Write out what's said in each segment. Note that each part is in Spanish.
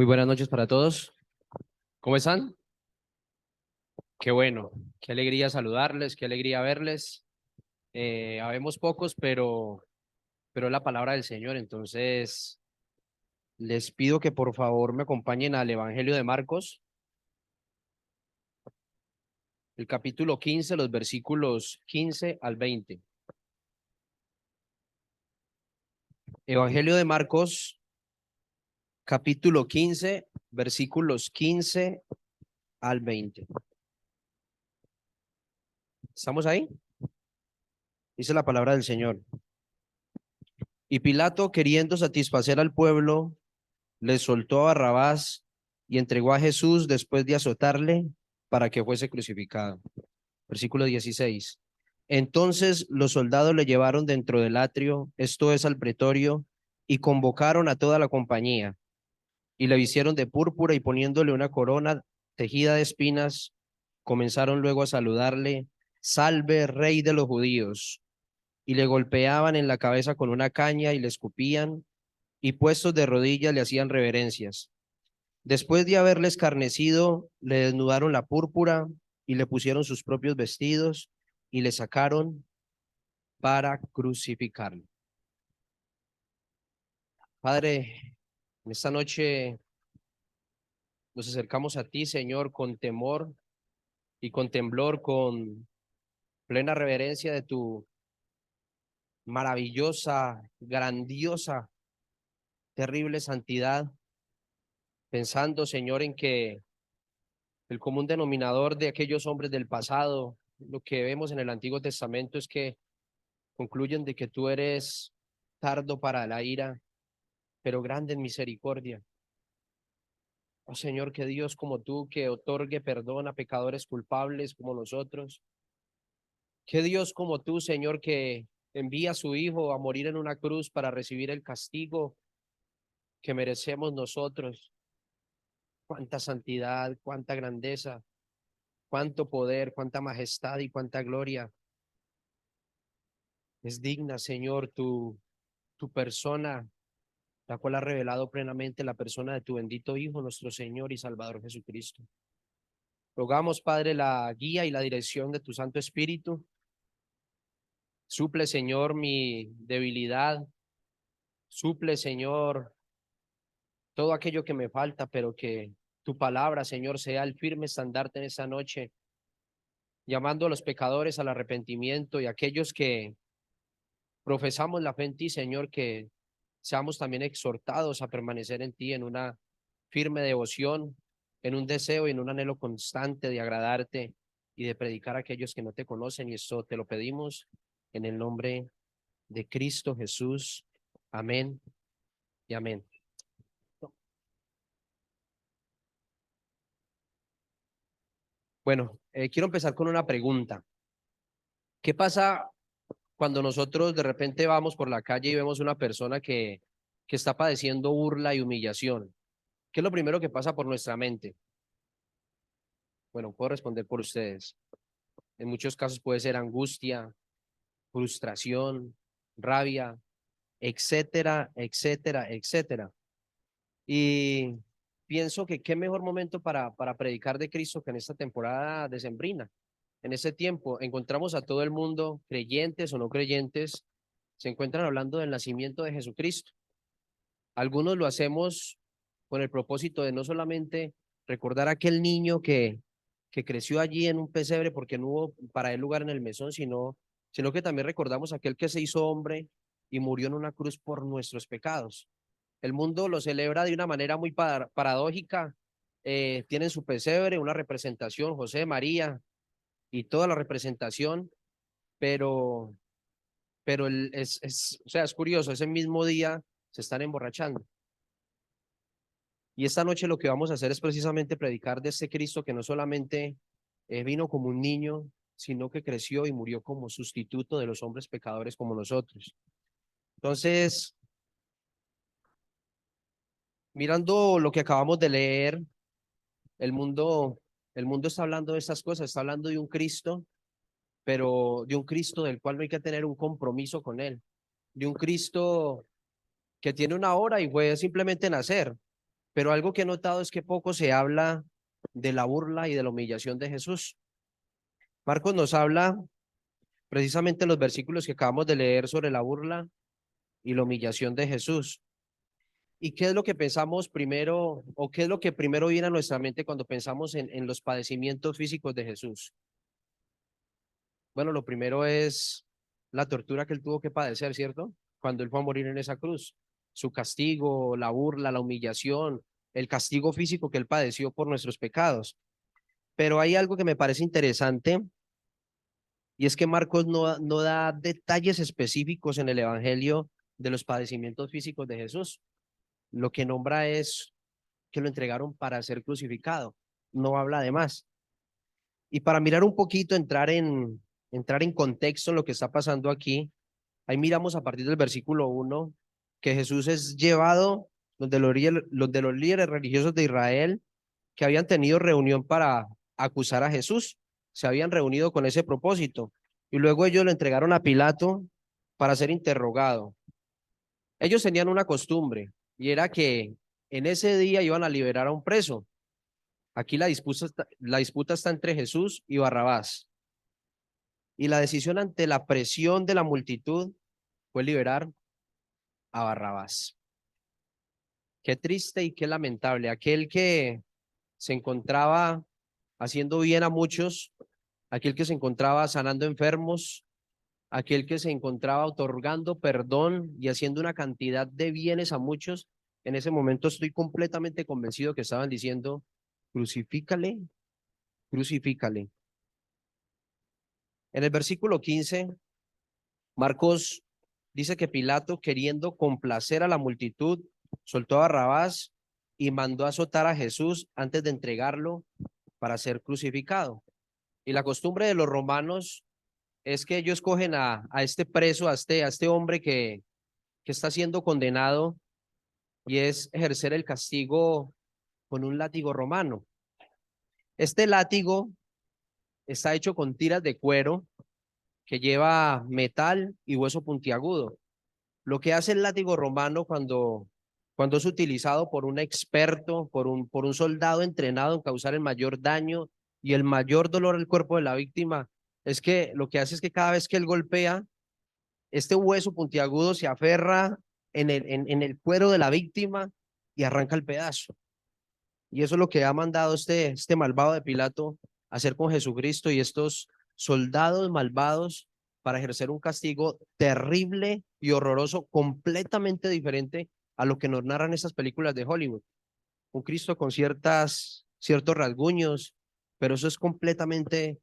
Muy buenas noches para todos. ¿Cómo están? Qué bueno, qué alegría saludarles, qué alegría verles. Habemos pocos, pero es la palabra del Señor. Entonces, les pido que por favor me acompañen al Evangelio de Marcos, el capítulo 15, los versículos 15 al 20. Evangelio de Marcos, capítulo 15, versículos 15 al 20. ¿Estamos ahí? Dice la palabra del Señor. Y Pilato, queriendo satisfacer al pueblo, le soltó a Barrabás y entregó a Jesús después de azotarle para que fuese crucificado. Versículo 16. Entonces los soldados le llevaron dentro del atrio, esto es al pretorio, y convocaron a toda la compañía, y le vistieron de púrpura y poniéndole una corona tejida de espinas, comenzaron luego a saludarle, salve, rey de los judíos, y le golpeaban en la cabeza con una caña y le escupían, y puestos de rodillas le hacían reverencias. Después de haberle escarnecido, le desnudaron la púrpura y le pusieron sus propios vestidos y le sacaron para crucificarlo. Padre, en esta noche nos acercamos a ti, Señor, con temor y con temblor, con plena reverencia de tu maravillosa, grandiosa, terrible santidad, pensando, Señor, en que el común denominador de aquellos hombres del pasado, lo que vemos en el Antiguo Testamento es que concluyen de que tú eres tardo para la ira, pero grande en misericordia. Oh Señor, que Dios como tú, que otorgue perdón a pecadores culpables como nosotros. Que Dios como tú, Señor, que envía a su Hijo a morir en una cruz para recibir el castigo que merecemos nosotros. Cuánta santidad, cuánta grandeza, cuánto poder, cuánta majestad y cuánta gloria. Es digna, Señor, tu persona, la cual ha revelado plenamente la persona de tu bendito Hijo, nuestro Señor y Salvador Jesucristo. Rogamos, Padre, la guía y la dirección de tu Santo Espíritu. Suple, Señor, mi debilidad. Suple, Señor, todo aquello que me falta, pero que tu palabra, Señor, sea el firme estandarte en esta noche, llamando a los pecadores al arrepentimiento y a aquellos que profesamos la fe en ti, Señor, que seamos también exhortados a permanecer en ti en una firme devoción, en un deseo y en un anhelo constante de agradarte y de predicar a aquellos que no te conocen. Y esto te lo pedimos en el nombre de Cristo Jesús. Amén y amén. Bueno, quiero empezar con una pregunta. ¿Qué pasa cuando nosotros de repente vamos por la calle y vemos una persona que está padeciendo burla y humillación? ¿Qué es lo primero que pasa por nuestra mente? Bueno, puedo responder por ustedes. En muchos casos puede ser angustia, frustración, rabia, etcétera, etcétera, etcétera. Y pienso que qué mejor momento para predicar de Cristo que en esta temporada decembrina. En ese tiempo encontramos a todo el mundo, creyentes o no creyentes, se encuentran hablando del nacimiento de Jesucristo. Algunos lo hacemos con el propósito de no solamente recordar a aquel niño que creció allí en un pesebre porque no hubo para él lugar en el mesón, sino que también recordamos a aquel que se hizo hombre y murió en una cruz por nuestros pecados. El mundo lo celebra de una manera muy paradójica. Tienen su pesebre, una representación, José, María y toda la representación, pero, o sea, es curioso, ese mismo día se están emborrachando. Y esta noche lo que vamos a hacer es precisamente predicar de este Cristo que no solamente vino como un niño, sino que creció y murió como sustituto de los hombres pecadores como nosotros. Entonces, mirando lo que acabamos de leer, el mundo, el mundo está hablando de estas cosas, está hablando de un Cristo, pero de un Cristo del cual no hay que tener un compromiso con él, de un Cristo que tiene una hora y fue simplemente nacer, Pero algo que he notado es que poco se habla de la burla y de la humillación de Jesús. Marcos nos habla precisamente en los versículos que acabamos de leer sobre la burla y la humillación de Jesús. ¿Y qué es lo que pensamos primero, o qué es lo que primero viene a nuestra mente cuando pensamos en los padecimientos físicos de Jesús? Bueno, lo primero es la tortura que él tuvo que padecer, ¿cierto? Cuando él fue a morir en esa cruz. Su castigo, la burla, la humillación, el castigo físico que él padeció por nuestros pecados. Pero hay algo que me parece interesante y es que Marcos no da detalles específicos en el Evangelio de los padecimientos físicos de Jesús. Lo que nombra es que lo entregaron para ser crucificado. No habla de más. Y para mirar un poquito, entrar en contexto en lo que está pasando aquí, ahí miramos a partir del versículo 1 que Jesús es llevado donde los líderes religiosos de Israel que habían tenido reunión para acusar a Jesús, se habían reunido con ese propósito y luego ellos lo entregaron a Pilato para ser interrogado. Ellos tenían una costumbre y era que en ese día iban a liberar a un preso. Aquí la disputa está entre Jesús y Barrabás. Y la decisión ante la presión de la multitud fue liberar a Barrabás. Qué triste y qué lamentable. Aquel que se encontraba haciendo bien a muchos, aquel que se encontraba sanando enfermos, aquel que se encontraba otorgando perdón y haciendo una cantidad de bienes a muchos, en ese momento estoy completamente convencido que estaban diciendo, crucifícale, crucifícale. En el versículo 15, Marcos dice que Pilato, queriendo complacer a la multitud, soltó a Barrabás y mandó azotar a Jesús antes de entregarlo para ser crucificado. Y la costumbre de los romanos es que ellos cogen a este preso, a este hombre que está siendo condenado y es ejercer el castigo con un látigo romano. Este látigo está hecho con tiras de cuero que lleva metal y hueso puntiagudo. Lo que hace el látigo romano cuando es utilizado por un experto, por un soldado entrenado en causar el mayor daño y el mayor dolor al cuerpo de la víctima, es que lo que hace es que cada vez que él golpea, este hueso puntiagudo se aferra en el cuero de la víctima y arranca el pedazo. Y eso es lo que ha mandado este malvado de Pilato a hacer con Jesucristo y estos soldados malvados para ejercer un castigo terrible y horroroso, completamente diferente a lo que nos narran estas películas de Hollywood. Un Cristo con ciertos rasguños, pero eso es completamente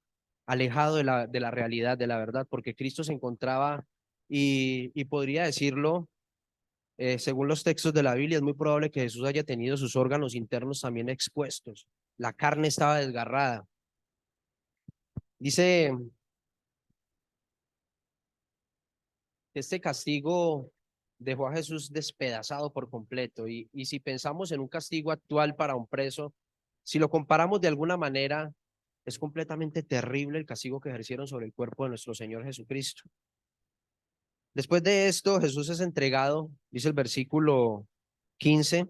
alejado de la realidad, de la verdad, porque Cristo se encontraba y podría decirlo según los textos de la Biblia, es muy probable que Jesús haya tenido sus órganos internos también expuestos. La carne estaba desgarrada. Dice que este castigo dejó a Jesús despedazado por completo. Y si pensamos en un castigo actual para un preso, si lo comparamos de alguna manera, es completamente terrible el castigo que ejercieron sobre el cuerpo de nuestro Señor Jesucristo. Después de esto, Jesús es entregado, dice el versículo 15,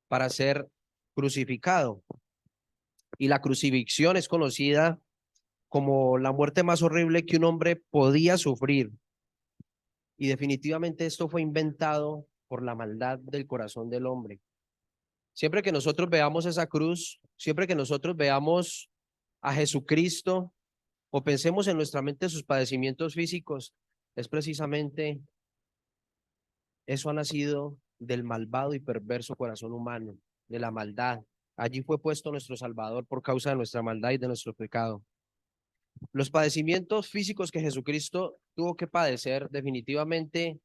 para ser crucificado. Y la crucifixión es conocida como la muerte más horrible que un hombre podía sufrir. Y definitivamente esto fue inventado por la maldad del corazón del hombre. Siempre que nosotros veamos esa cruz, siempre que nosotros veamos a Jesucristo o pensemos en nuestra mente sus padecimientos físicos, es precisamente eso ha nacido del malvado y perverso corazón humano, de la maldad. Allí fue puesto nuestro Salvador por causa de nuestra maldad y de nuestro pecado. Los padecimientos físicos que Jesucristo tuvo que padecer, definitivamente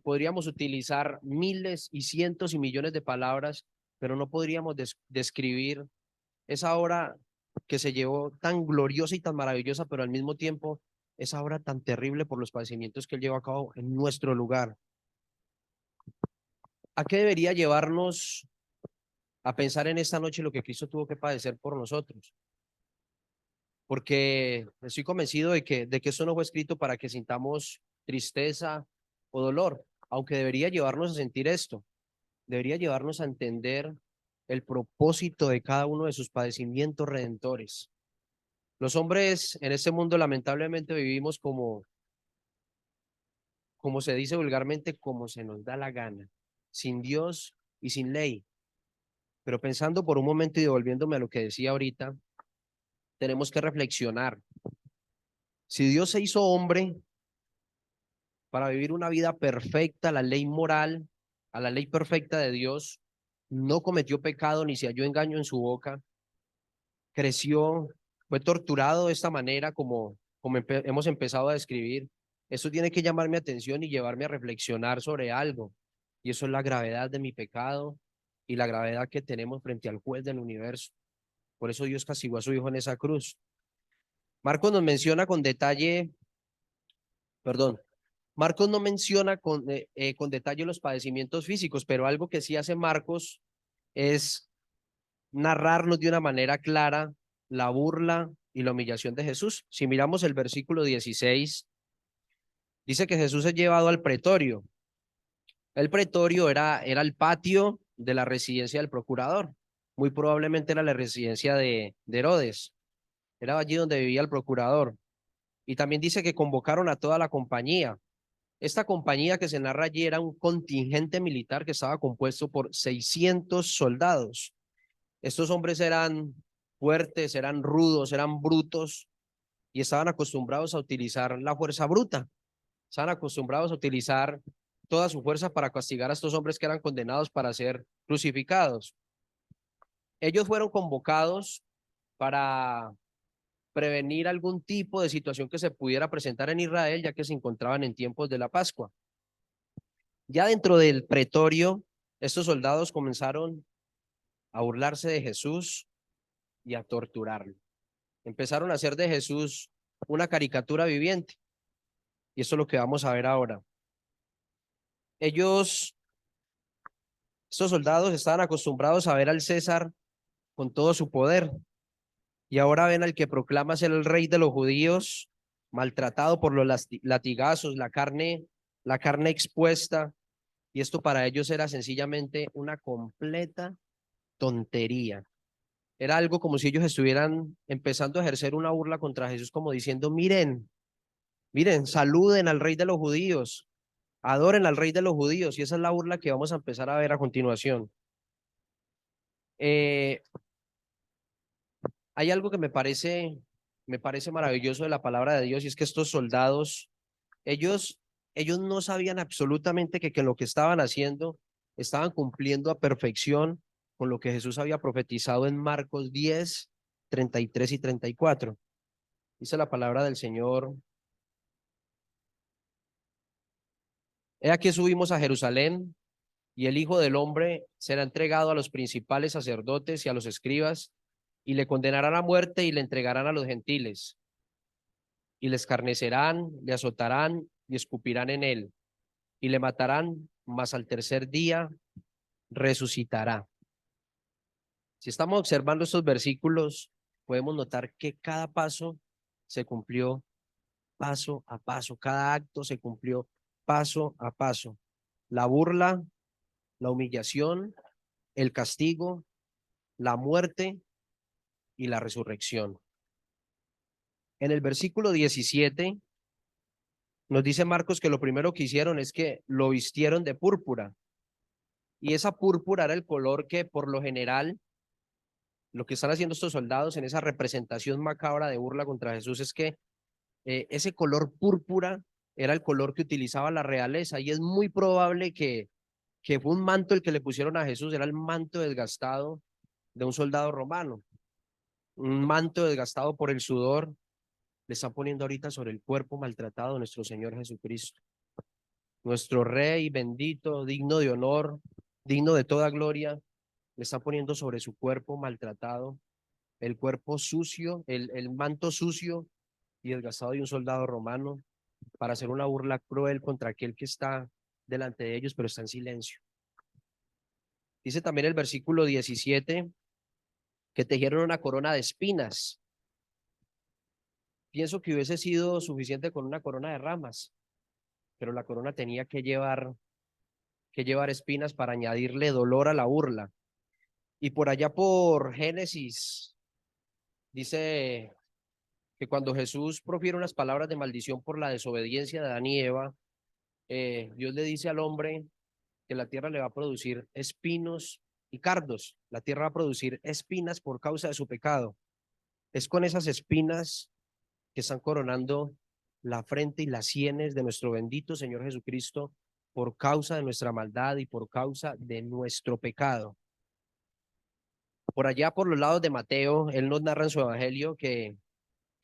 podríamos utilizar miles y cientos y millones de palabras, pero no podríamos describir esa obra que se llevó tan gloriosa y tan maravillosa, pero al mismo tiempo esa obra tan terrible por los padecimientos que él llevó a cabo en nuestro lugar. ¿A qué debería llevarnos a pensar en esta noche lo que Cristo tuvo que padecer por nosotros? Porque estoy convencido de que esto no fue escrito para que sintamos tristeza o dolor, aunque debería llevarnos a sentir esto. debería llevarnos a entender el propósito de cada uno de sus padecimientos redentores. Los hombres en este mundo lamentablemente vivimos como se dice vulgarmente, como se nos da la gana, sin Dios y sin ley. Pero pensando por un momento y devolviéndome a lo que decía ahorita, tenemos que reflexionar. Si Dios se hizo hombre para vivir una vida perfecta, la ley moral, a la ley perfecta de Dios, no cometió pecado ni se halló engaño en su boca, creció, fue torturado de esta manera como hemos empezado a describir. Eso tiene que llamar mi atención y llevarme a reflexionar sobre algo. Y eso es la gravedad de mi pecado y la gravedad que tenemos frente al juez del universo. Por eso Dios castigó a su hijo en esa cruz. Marcos nos menciona con detalle, perdón, Marcos no menciona con detalle los padecimientos físicos, pero algo que sí hace Marcos es narrarnos de una manera clara la burla y la humillación de Jesús. Si miramos el versículo 16, dice que Jesús es llevado al pretorio. El pretorio era el patio de la residencia del procurador. Muy probablemente era la residencia de Herodes. Era allí donde vivía el procurador. Y también dice que convocaron a toda la compañía. Esta compañía que se narra allí era un contingente militar que estaba compuesto por 600 soldados. Estos hombres eran fuertes, eran rudos, eran brutos y estaban acostumbrados a utilizar la fuerza bruta. Estaban acostumbrados a utilizar toda su fuerza para castigar a estos hombres que eran condenados para ser crucificados. Ellos fueron convocados para prevenir algún tipo de situación que se pudiera presentar en Israel, ya que se encontraban en tiempos de la Pascua. Ya dentro del pretorio, estos soldados comenzaron a burlarse de Jesús y a torturarlo. Empezaron a hacer de Jesús una caricatura viviente. Y eso es lo que vamos a ver ahora. Ellos, estos soldados, estaban acostumbrados a ver al César con todo su poder. Y ahora ven al que proclama ser el rey de los judíos, maltratado por los latigazos, la carne expuesta. Y esto para ellos era sencillamente una completa tontería. Era algo como si ellos estuvieran empezando a ejercer una burla contra Jesús, como diciendo, miren, miren, saluden al rey de los judíos, adoren al rey de los judíos. Y esa es la burla que vamos a empezar a ver a continuación. Eh, Hay algo que me parece maravilloso de la palabra de Dios y es que estos soldados, ellos, ellos no sabían absolutamente que lo que estaban haciendo estaban cumpliendo a perfección con lo que Jesús había profetizado en Marcos 10, 33 y 34. Dice la palabra del Señor. He aquí subimos a Jerusalén y el Hijo del Hombre será entregado a los principales sacerdotes y a los escribas y le condenarán a muerte y le entregarán a los gentiles y le escarnecerán, le azotarán y escupirán en él y le matarán, mas al tercer día resucitará. Si estamos observando estos versículos, podemos notar que cada paso se cumplió paso a paso, cada acto se cumplió paso a paso. La burla, la humillación, el castigo, la muerte y la resurrección. En el versículo 17 nos dice Marcos que lo primero que hicieron es que lo vistieron de púrpura. Y esa púrpura era el color que por lo general lo que están haciendo estos soldados en esa representación macabra de burla contra Jesús es que ese color púrpura era el color que utilizaba la realeza y es muy probable que fue un manto el que le pusieron a Jesús, era el manto desgastado de un soldado romano, un manto desgastado por el sudor, le están poniendo ahorita sobre el cuerpo maltratado de nuestro Señor Jesucristo, nuestro Rey bendito, digno de honor, digno de toda gloria, le están poniendo sobre su cuerpo maltratado, el cuerpo sucio, el manto sucio y desgastado de un soldado romano para hacer una burla cruel contra aquel que está delante de ellos, pero está en silencio. Dice también el versículo 17 que tejieron una corona de espinas. Pienso que hubiese sido suficiente con una corona de ramas, pero la corona tenía que llevar que llevar espinas para añadirle dolor a la burla. Y por allá por Génesis dice que cuando Jesús profiere unas palabras de maldición por la desobediencia de Adán y Eva, Dios le dice al hombre que la tierra le va a producir espinos y cardos. La tierra va a producir espinas por causa de su pecado. Es con esas espinas que están coronando la frente y las sienes de nuestro bendito Señor Jesucristo por causa de nuestra maldad y por causa de nuestro pecado. Por allá, por los lados de Mateo, él nos narra en su evangelio que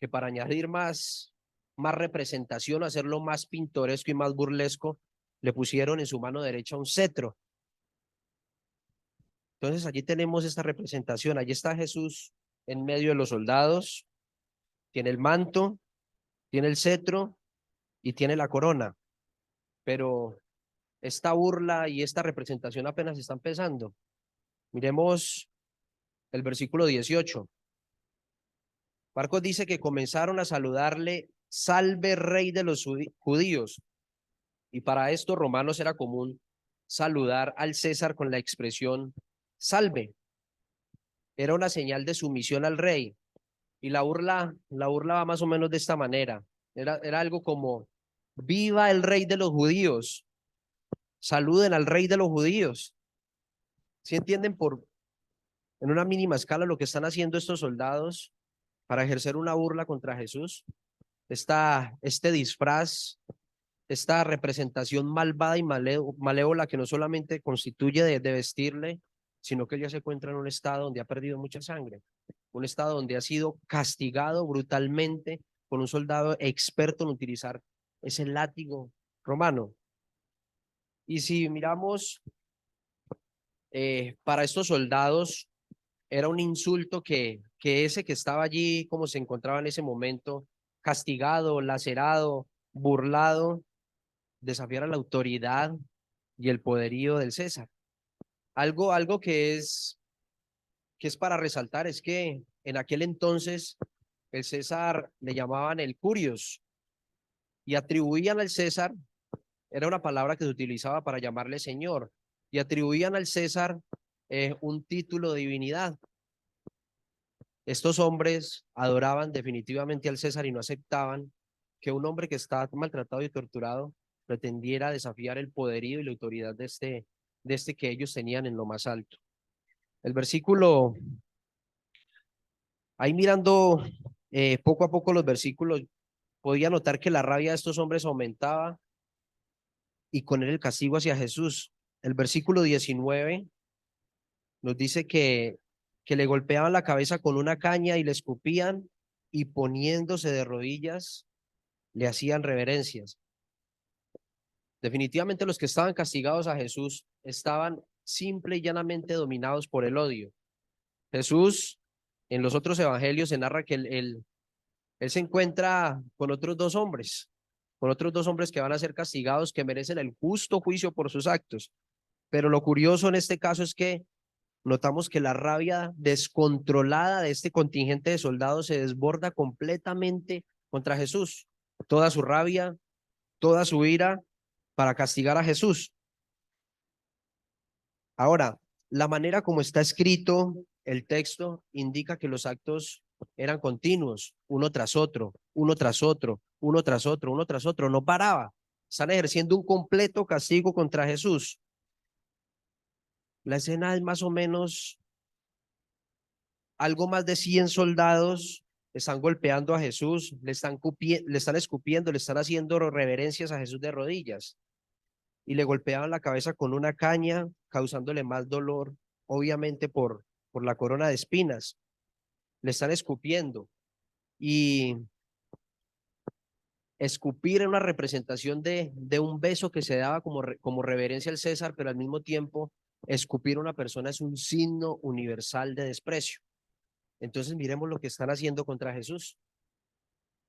para añadir más representación, hacerlo más pintoresco y más burlesco, le pusieron en su mano derecha un cetro. Entonces allí tenemos esta representación. Allí está Jesús en medio de los soldados, tiene el manto, tiene el cetro y tiene la corona. Pero esta burla y esta representación apenas está empezando. Miremos el versículo 18. Marcos dice que comenzaron a saludarle, salve rey de los judíos. Y para estos romanos era común saludar al César con la expresión salve. Era una señal de sumisión al rey. Y la burla va más o menos de esta manera. Era algo como, viva el rey de los judíos, saluden al rey de los judíos. ¿Sí entienden en una mínima escala lo que están haciendo estos soldados para ejercer una burla contra Jesús? Este disfraz, esta representación malvada y malévola que no solamente constituye de vestirle, sino que él ya se encuentra en un estado donde ha perdido mucha sangre, un estado donde ha sido castigado brutalmente por un soldado experto en utilizar ese látigo romano. Y si miramos, para estos soldados era un insulto que ese que estaba allí, como se encontraba en ese momento, castigado, lacerado, burlado, desafiara la autoridad y el poderío del César. Algo que es para resaltar es que en aquel entonces el César le llamaban el Curios y atribuían al César, era una palabra que se utilizaba para llamarle señor, y atribuían al César un título de divinidad. Estos hombres adoraban definitivamente al César y no aceptaban que un hombre que está maltratado y torturado pretendiera desafiar el poderío y la autoridad de este que ellos tenían en lo más alto. El versículo, ahí mirando poco a poco los versículos, podía notar que la rabia de estos hombres aumentaba y con él el castigo hacia Jesús. El versículo 19 nos dice que le golpeaban la cabeza con una caña y le escupían y poniéndose de rodillas le hacían reverencias. Definitivamente los que estaban castigados a Jesús estaban simple y llanamente dominados por el odio. Jesús, en los otros evangelios se narra que él se encuentra con otros dos hombres que van a ser castigados, que merecen el justo juicio por sus actos. Pero lo curioso en este caso es que notamos que la rabia descontrolada de este contingente de soldados se desborda completamente contra Jesús. Toda su rabia, toda su ira para castigar a Jesús. Ahora, la manera como está escrito el texto indica que los actos eran continuos, uno tras otro, uno tras otro, uno tras otro, uno tras otro, no paraba. Están ejerciendo un completo castigo contra Jesús. La escena es más o menos algo más de 100 soldados están golpeando a Jesús, le están escupiendo, le están haciendo reverencias a Jesús de rodillas y le golpeaban la cabeza con una caña, causándole más dolor, obviamente por la corona de espinas. Le están escupiendo y escupir era una representación de un beso que se daba como reverencia al César, pero al mismo tiempo escupir a una persona es un signo universal de desprecio. Entonces miremos lo que están haciendo contra Jesús.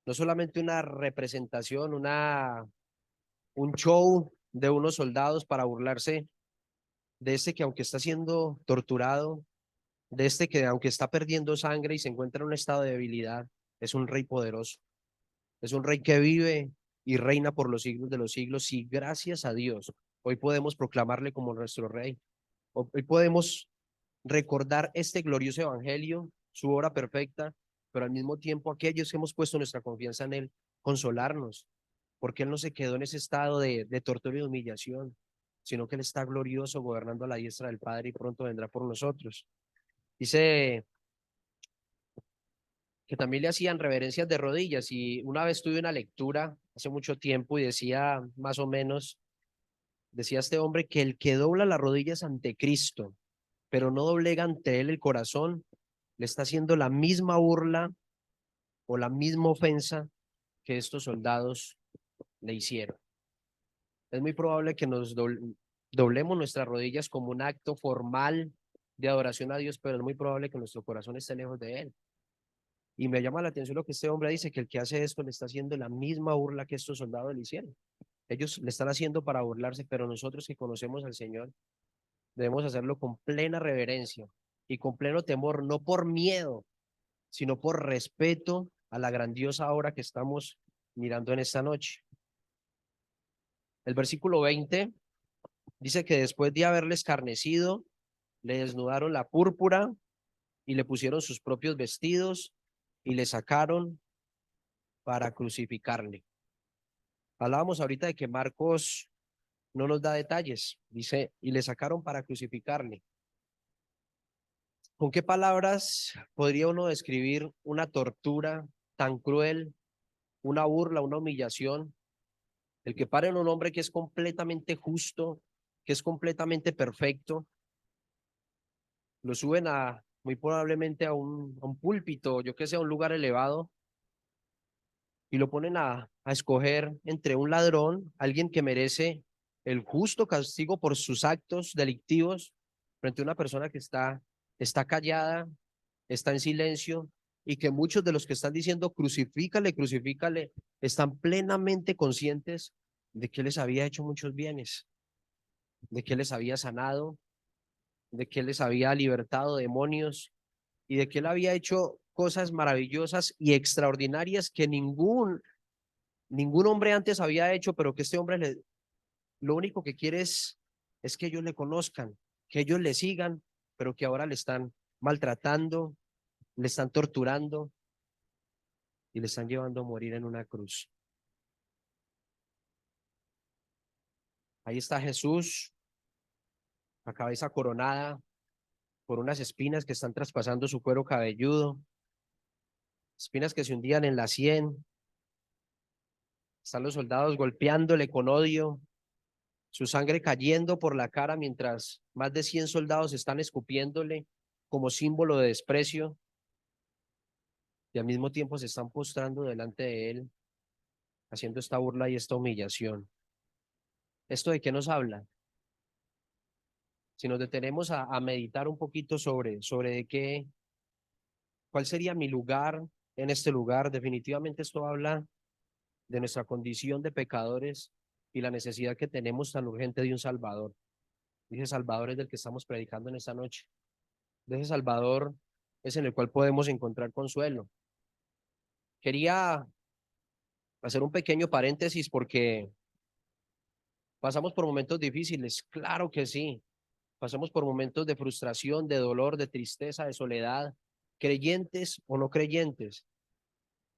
No solamente una representación, un show de unos soldados para burlarse de este que aunque está siendo torturado, de este que aunque está perdiendo sangre y se encuentra en un estado de debilidad, es un rey poderoso, es un rey que vive y reina por los siglos de los siglos y gracias a Dios Hoy podemos proclamarle como nuestro Rey. Hoy podemos recordar este glorioso evangelio, su obra perfecta, pero al mismo tiempo aquellos que hemos puesto nuestra confianza en él, consolarnos, porque él no se quedó en ese estado de tortura y de humillación, sino que él está glorioso gobernando a la diestra del Padre y pronto vendrá por nosotros. Dice que también le hacían reverencias de rodillas y una vez tuve una lectura hace mucho tiempo y decía más o menos, decía este hombre que el que dobla las rodillas ante Cristo, pero no doblega ante él el corazón, le está haciendo la misma burla o la misma ofensa que estos soldados le hicieron. Es muy probable que nos doblemos nuestras rodillas como un acto formal de adoración a Dios, pero es muy probable que nuestro corazón esté lejos de él. Y me llama la atención lo que este hombre dice, que el que hace esto le está haciendo la misma burla que estos soldados le hicieron. Ellos le están haciendo para burlarse, pero nosotros que conocemos al Señor debemos hacerlo con plena reverencia y con pleno temor, no por miedo, sino por respeto a la grandiosa obra que estamos mirando en esta noche. El versículo 20 dice que después de haberle escarnecido, le desnudaron la púrpura y le pusieron sus propios vestidos y le sacaron para crucificarle. Hablábamos ahorita de que Marcos no nos da detalles, dice, y le sacaron para crucificarle. ¿Con qué palabras podría uno describir una tortura tan cruel, una burla, una humillación? El que paren a un hombre que es completamente justo, que es completamente perfecto, lo suben muy probablemente a un púlpito, yo que sé, a un lugar elevado, y lo ponen a escoger entre un ladrón, alguien que merece el justo castigo por sus actos delictivos, frente a una persona que está callada, está en silencio, y que muchos de los que están diciendo crucifícale, crucifícale, están plenamente conscientes de que les había hecho muchos bienes, de que les había sanado, de que les había libertado demonios y de que él había hecho cosas maravillosas y extraordinarias que ningún hombre antes había hecho, pero que este hombre lo único que quiere es que ellos le conozcan, que ellos le sigan, pero que ahora le están maltratando, le están torturando y le están llevando a morir en una cruz. Ahí está Jesús, la cabeza coronada por unas espinas que están traspasando su cuero cabelludo, espinas que se hundían en la sien. Están los soldados golpeándole con odio, su sangre cayendo por la cara mientras más de 100 soldados están escupiéndole como símbolo de desprecio y al mismo tiempo se están postrando delante de él, haciendo esta burla y esta humillación. ¿Esto de qué nos habla? Si nos detenemos a meditar un poquito sobre de qué, cuál sería mi lugar en este lugar, definitivamente esto habla de nuestra condición de pecadores y la necesidad que tenemos tan urgente de un Salvador. Dice Salvador es del que estamos predicando en esta noche. De ese Salvador es en el cual podemos encontrar consuelo. Quería hacer un pequeño paréntesis porque pasamos por momentos difíciles, claro que sí. Pasamos por momentos de frustración, de dolor, de tristeza, de soledad, creyentes o no creyentes.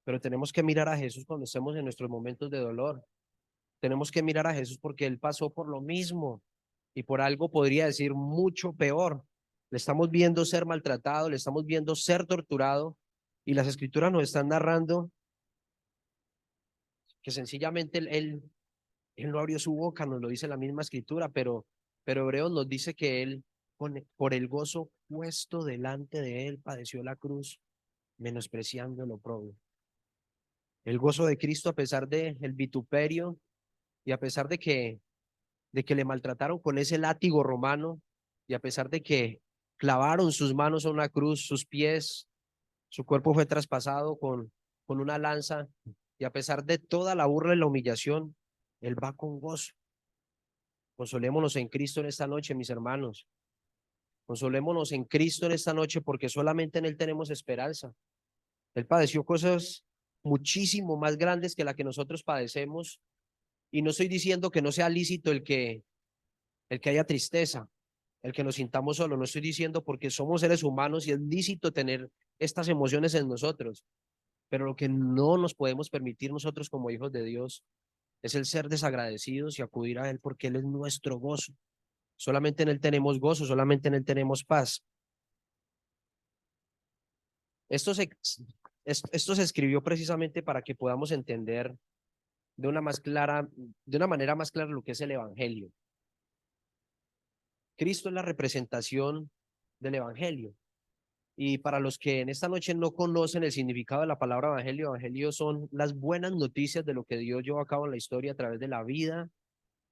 Pero tenemos que mirar a Jesús cuando estemos en nuestros momentos de dolor. Tenemos que mirar a Jesús porque Él pasó por lo mismo y por algo podría decir mucho peor. Le estamos viendo ser maltratado, le estamos viendo ser torturado y las escrituras nos están narrando que sencillamente él no abrió su boca, nos lo dice la misma escritura, pero Hebreos nos dice que él por el gozo puesto delante de él padeció la cruz, menospreciando lo propio. El gozo de Cristo a pesar de el vituperio y a pesar de que le maltrataron con ese látigo romano y a pesar de que clavaron sus manos a una cruz, sus pies, su cuerpo fue traspasado con una lanza y a pesar de toda la burla y la humillación, él va con gozo. Consolémonos en Cristo en esta noche, mis hermanos. Consolémonos en Cristo en esta noche porque solamente en Él tenemos esperanza. Él padeció cosas muchísimo más grandes que la que nosotros padecemos y no estoy diciendo que no sea lícito el que haya tristeza, el que nos sintamos solos. No estoy diciendo porque somos seres humanos y es lícito tener estas emociones en nosotros, pero lo que no nos podemos permitir nosotros como hijos de Dios es el ser desagradecidos y acudir a Él porque Él es nuestro gozo. Solamente en Él tenemos gozo, solamente en Él tenemos paz. Esto se, esto se escribió precisamente para que podamos entender de una manera más clara lo que es el Evangelio. Cristo es la representación del Evangelio. Y para los que en esta noche no conocen el significado de la palabra evangelio, evangelio son las buenas noticias de lo que Dios llevó a cabo en la historia a través de la vida,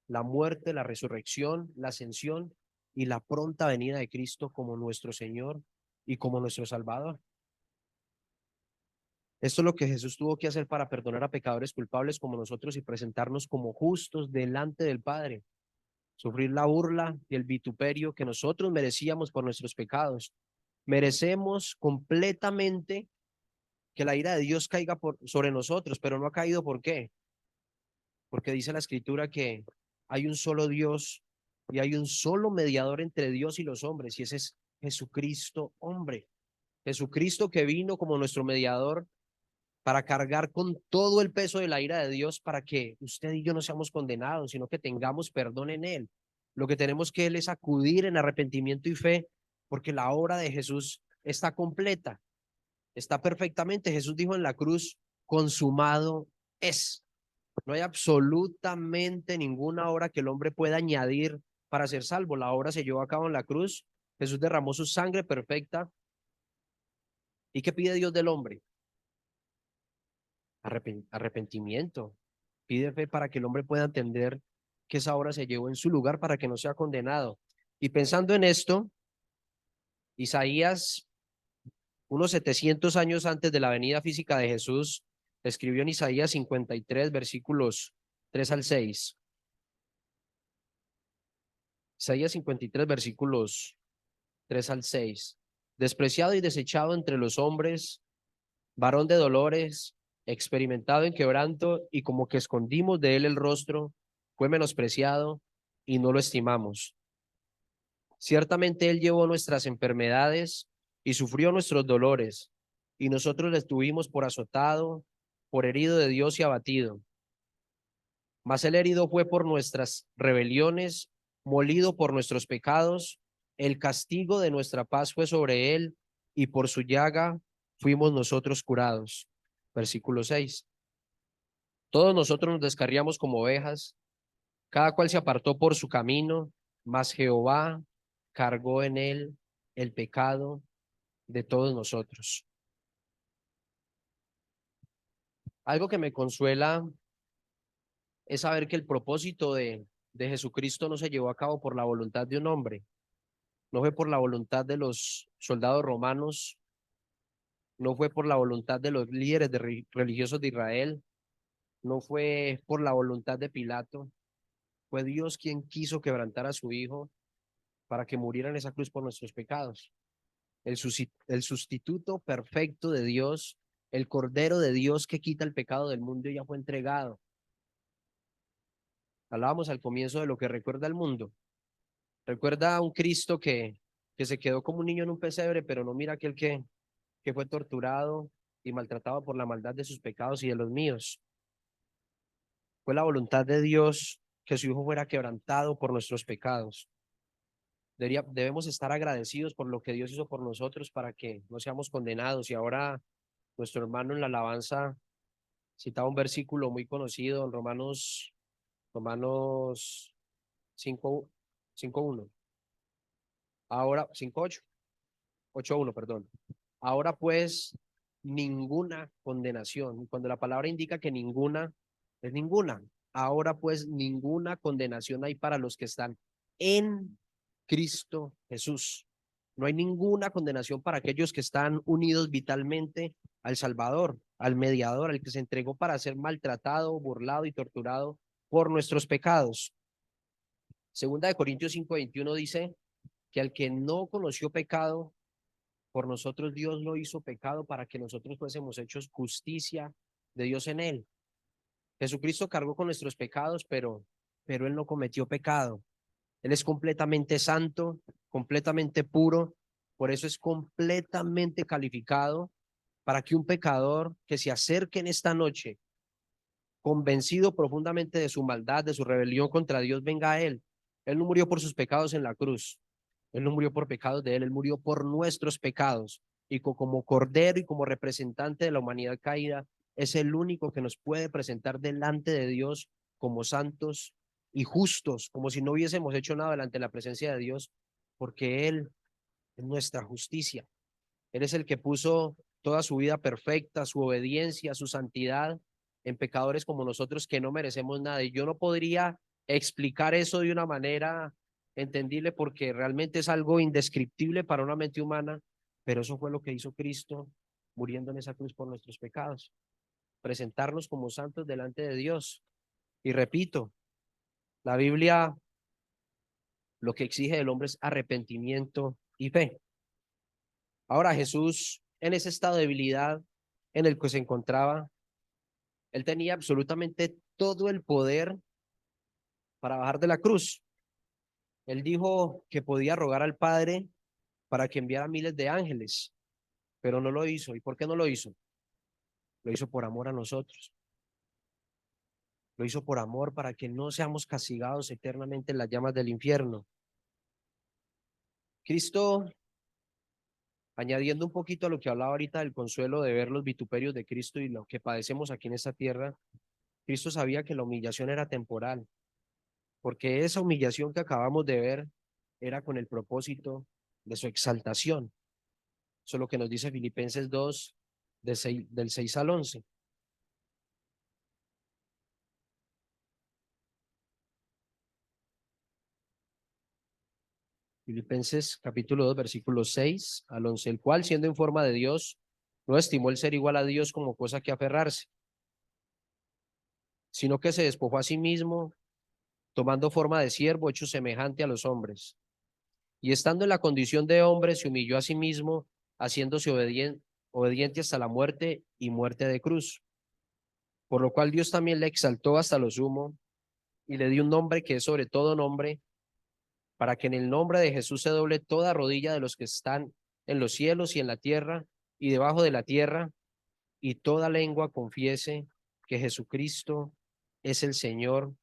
la muerte, la resurrección, la ascensión y la pronta venida de Cristo como nuestro Señor y como nuestro Salvador. Esto es lo que Jesús tuvo que hacer para perdonar a pecadores culpables como nosotros y presentarnos como justos delante del Padre, sufrir la burla y el vituperio que nosotros merecíamos por nuestros pecados. Merecemos completamente que la ira de Dios caiga sobre nosotros, pero no ha caído. ¿Por qué? Porque dice la Escritura que hay un solo Dios y hay un solo mediador entre Dios y los hombres, y ese es Jesucristo, hombre. Jesucristo que vino como nuestro mediador para cargar con todo el peso de la ira de Dios para que usted y yo no seamos condenados, sino que tengamos perdón en Él. Lo que tenemos que Él es acudir en arrepentimiento y fe, porque la obra de Jesús está completa, está perfectamente. Jesús dijo en la cruz, consumado es. No hay absolutamente ninguna obra que el hombre pueda añadir para ser salvo. La obra se llevó a cabo en la cruz. Jesús derramó su sangre perfecta. ¿Y qué pide Dios del hombre? Arrepentimiento. Pide fe para que el hombre pueda entender que esa obra se llevó en su lugar para que no sea condenado. Y pensando en esto, Isaías, unos 700 años antes de la venida física de Jesús, escribió en Isaías 53, versículos 3 al 6. Isaías 53, versículos 3 al 6. Despreciado y desechado entre los hombres, varón de dolores, experimentado en quebranto, y como que escondimos de él el rostro, fue menospreciado y no lo estimamos. Ciertamente él llevó nuestras enfermedades y sufrió nuestros dolores, y nosotros le estuvimos por azotado, por herido de Dios y abatido. Mas el herido fue por nuestras rebeliones, molido por nuestros pecados, el castigo de nuestra paz fue sobre él, y por su llaga fuimos nosotros curados. Versículo 6. Todos nosotros nos descarriamos como ovejas, cada cual se apartó por su camino, mas Jehová cargó en él el pecado de todos nosotros. Algo que me consuela es saber que el propósito de Jesucristo no se llevó a cabo por la voluntad de un hombre, no fue por la voluntad de los soldados romanos, no fue por la voluntad de los líderes religiosos de Israel, no fue por la voluntad de Pilato, fue Dios quien quiso quebrantar a su Hijo para que muriera en esa cruz por nuestros pecados. El sustituto perfecto de Dios, el Cordero de Dios que quita el pecado del mundo ya fue entregado. Hablábamos al comienzo de lo que recuerda el mundo. Recuerda a un Cristo que se quedó como un niño en un pesebre, pero no mira aquel que fue torturado y maltratado por la maldad de sus pecados y de los míos. Fue la voluntad de Dios que su Hijo fuera quebrantado por nuestros pecados. Debemos estar agradecidos por lo que Dios hizo por nosotros para que no seamos condenados. Y ahora nuestro hermano en la alabanza citaba un versículo muy conocido en Romanos 5, 5:1. Ahora, 5:8, 8:1, perdón. Ahora pues, ninguna condenación. Cuando la palabra indica que ninguna, es ninguna. Ahora pues, ninguna condenación hay para los que están en Cristo Jesús. No hay ninguna condenación para aquellos que están unidos vitalmente al Salvador, al mediador, al que se entregó para ser maltratado, burlado y torturado por nuestros pecados. Segunda de Corintios 5:21 dice que al que no conoció pecado, por nosotros Dios lo hizo pecado para que nosotros fuésemos hechos justicia de Dios en él. Jesucristo cargó con nuestros pecados, pero él no cometió pecado. Él es completamente santo, completamente puro, por eso es completamente calificado para que un pecador que se acerque en esta noche, convencido profundamente de su maldad, de su rebelión contra Dios, venga a Él. Él no murió por sus pecados en la cruz. Él no murió por pecados de Él murió por nuestros pecados. Y como cordero y como representante de la humanidad caída, es el único que nos puede presentar delante de Dios como santos y justos, como si no hubiésemos hecho nada delante de la presencia de Dios, porque Él es nuestra justicia. Él es el que puso toda su vida perfecta, su obediencia, su santidad en pecadores como nosotros que no merecemos nada. Y yo no podría explicar eso de una manera entendible porque realmente es algo indescriptible para una mente humana, pero eso fue lo que hizo Cristo muriendo en esa cruz por nuestros pecados, presentarnos como santos delante de Dios. Y repito, la Biblia lo que exige del hombre es arrepentimiento y fe. Ahora Jesús, en ese estado de debilidad en el que se encontraba, él tenía absolutamente todo el poder para bajar de la cruz. Él dijo que podía rogar al Padre para que enviara miles de ángeles, pero no lo hizo. ¿Y por qué no lo hizo? Lo hizo por amor a nosotros. Lo hizo por amor para que no seamos castigados eternamente en las llamas del infierno. Cristo, añadiendo un poquito a lo que hablaba ahorita del consuelo de ver los vituperios de Cristo y lo que padecemos aquí en esta tierra, Cristo sabía que la humillación era temporal, porque esa humillación que acabamos de ver era con el propósito de su exaltación. Eso es lo que nos dice Filipenses 2, del 6 al 11. Filipenses capítulo 2, versículos 6 al 11, el cual, siendo en forma de Dios, no estimó el ser igual a Dios como cosa que aferrarse, sino que se despojó a sí mismo, tomando forma de siervo, hecho semejante a los hombres. Y estando en la condición de hombre, se humilló a sí mismo, haciéndose obediente hasta la muerte y muerte de cruz. Por lo cual Dios también le exaltó hasta lo sumo y le dio un nombre que es sobre todo nombre, para que en el nombre de Jesús se doble toda rodilla de los que están en los cielos y en la tierra y debajo de la tierra, y toda lengua confiese que Jesucristo es el Señor,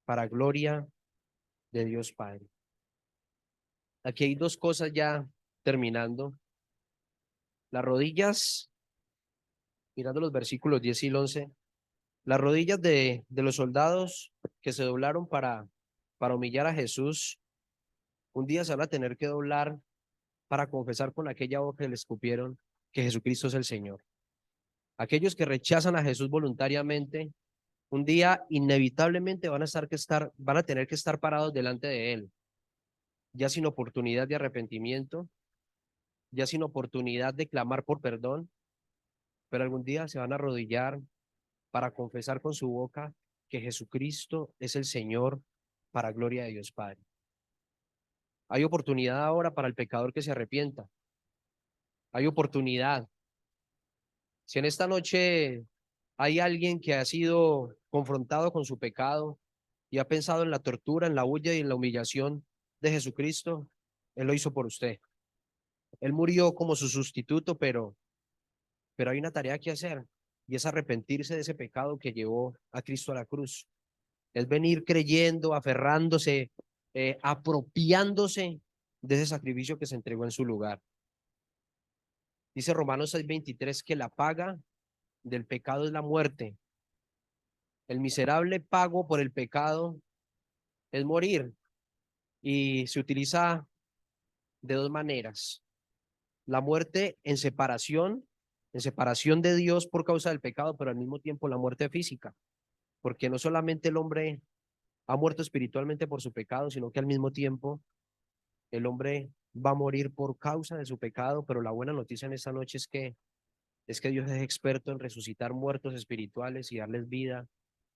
para gloria de Dios Padre. Aquí hay dos cosas ya terminando. Las rodillas, mirando los versículos 10 y 11, las rodillas de los soldados que se doblaron para humillar a Jesús, un día se van a tener que doblar para confesar con aquella boca que le escupieron que Jesucristo es el Señor. Aquellos que rechazan a Jesús voluntariamente, un día inevitablemente van a tener que estar parados delante de Él, ya sin oportunidad de arrepentimiento, ya sin oportunidad de clamar por perdón, pero algún día se van a arrodillar para confesar con su boca que Jesucristo es el Señor, para gloria de Dios Padre. Hay oportunidad ahora para el pecador que se arrepienta. Hay oportunidad. Si en esta noche hay alguien que ha sido confrontado con su pecado y ha pensado en la tortura, en la huella y en la humillación de Jesucristo, Él lo hizo por usted. Él murió como su sustituto, pero hay una tarea que hacer y es arrepentirse de ese pecado que llevó a Cristo a la cruz. Es venir creyendo, aferrándose, apropiándose de ese sacrificio que se entregó en su lugar. Dice Romanos 6:23 que la paga del pecado es la muerte. El miserable pago por el pecado es morir y se utiliza de dos maneras. La muerte en separación de Dios por causa del pecado, pero al mismo tiempo la muerte física, porque no solamente el hombre ha muerto espiritualmente por su pecado, sino que al mismo tiempo el hombre va a morir por causa de su pecado, pero la buena noticia en esta noche es que Dios es experto en resucitar muertos espirituales y darles vida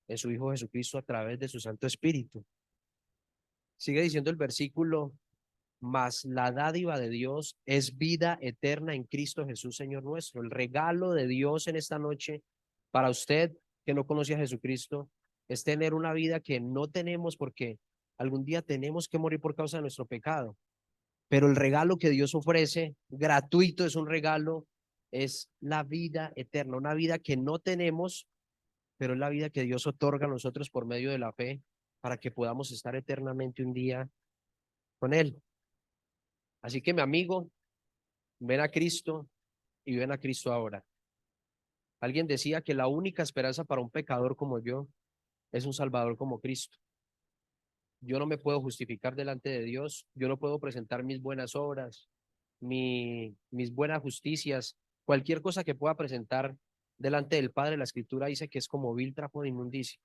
en su Hijo Jesucristo a través de su Santo Espíritu. Sigue diciendo el versículo, mas la dádiva de Dios es vida eterna en Cristo Jesús, Señor nuestro. El regalo de Dios en esta noche para usted que no conoce a Jesucristo es tener una vida que no tenemos porque Algún día tenemos que morir por causa de nuestro pecado, pero el regalo que Dios ofrece, gratuito, es un regalo, es la vida eterna, una vida que no tenemos, pero es la vida que Dios otorga a nosotros por medio de la fe para que podamos estar eternamente un día con Él. Así que mi amigo, ven a Cristo y ven a Cristo ahora. Alguien decía que la única esperanza para un pecador como yo es un Salvador como Cristo. Yo no me puedo justificar delante de Dios, yo no puedo presentar mis buenas obras, mis buenas justicias, cualquier cosa que pueda presentar delante del Padre. La Escritura dice que es como vil trapo de inmundicia.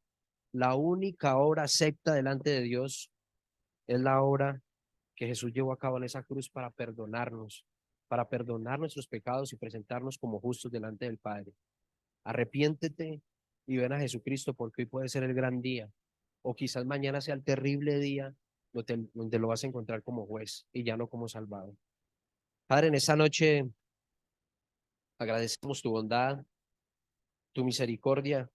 La única obra acepta delante de Dios es la obra que Jesús llevó a cabo en esa cruz para perdonar nuestros pecados y presentarnos como justos delante del Padre. Arrepiéntete y ven a Jesucristo, porque hoy puede ser el gran día, o quizás mañana sea el terrible día donde lo vas a encontrar como juez y ya no como salvador. Padre, en esta noche agradecemos tu bondad, tu misericordia.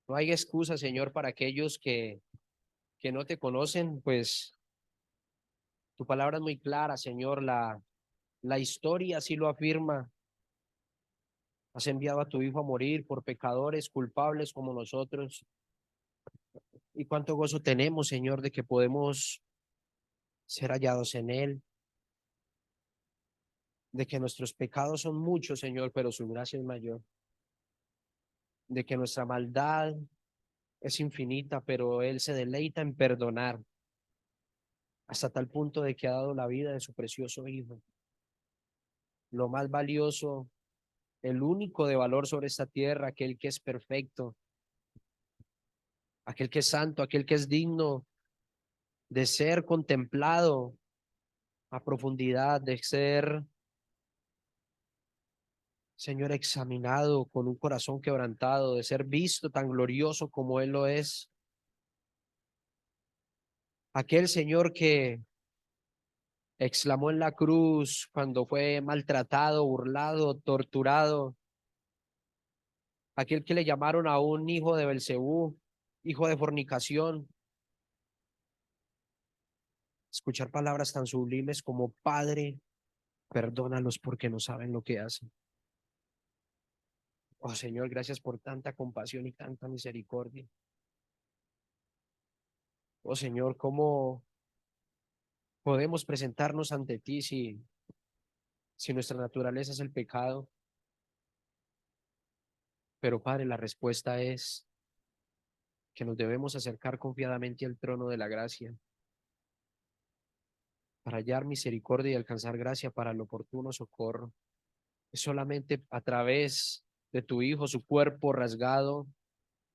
No hay excusa, Señor, para aquellos que no te conocen, pues tu palabra es muy clara, Señor. La historia así lo afirma. Has enviado a tu Hijo a morir por pecadores culpables como nosotros. Y cuánto gozo tenemos, Señor, de que podemos ser hallados en Él, de que nuestros pecados son muchos, Señor, pero su gracia es mayor, de que nuestra maldad es infinita, pero Él se deleita en perdonar hasta tal punto de que ha dado la vida de su precioso Hijo, lo más valioso, el único de valor sobre esta tierra, aquel que es perfecto, aquel que es santo, aquel que es digno de ser contemplado a profundidad, de ser, Señor, examinado con un corazón quebrantado, de ser visto tan glorioso como Él lo es. Aquel Señor que exclamó en la cruz cuando fue maltratado, burlado, torturado. Aquel que le llamaron a un hijo de Belcebú, hijo de fornicación. Escuchar palabras tan sublimes como Padre, perdónalos porque no saben lo que hacen. Oh Señor, gracias por tanta compasión y tanta misericordia. Oh Señor, ¿cómo podemos presentarnos ante ti si nuestra naturaleza es el pecado? Pero Padre, la respuesta es que nos debemos acercar confiadamente al trono de la gracia para hallar misericordia y alcanzar gracia para el oportuno socorro. Es solamente a través de tu Hijo, su cuerpo rasgado,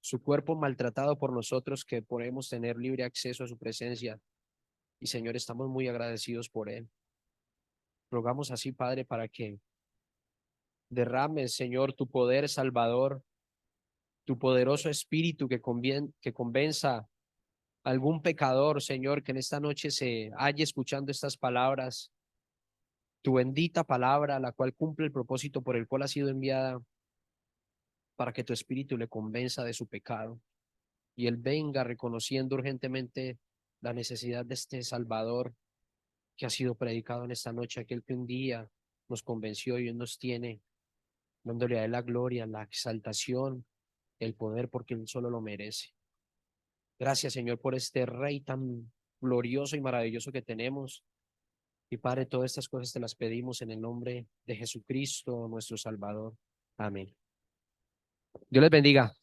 su cuerpo maltratado por nosotros, que podemos tener libre acceso a su presencia. Y Señor, estamos muy agradecidos por él. Rogamos así, Padre, para que derrames, Señor, tu poder salvador, tu poderoso espíritu que convenza a algún pecador, Señor, que en esta noche se halle escuchando estas palabras, tu bendita palabra, la cual cumple el propósito por el cual ha sido enviada, para que tu espíritu le convenza de su pecado y él venga reconociendo urgentemente la necesidad de este Salvador que ha sido predicado en esta noche, aquel que un día nos convenció y hoy nos tiene, dándole a él la gloria, la exaltación, el poder, porque él solo lo merece. Gracias, Señor, por este Rey tan glorioso y maravilloso que tenemos. Y Padre, todas estas cosas te las pedimos en el nombre de Jesucristo, nuestro Salvador. Amén. Dios les bendiga.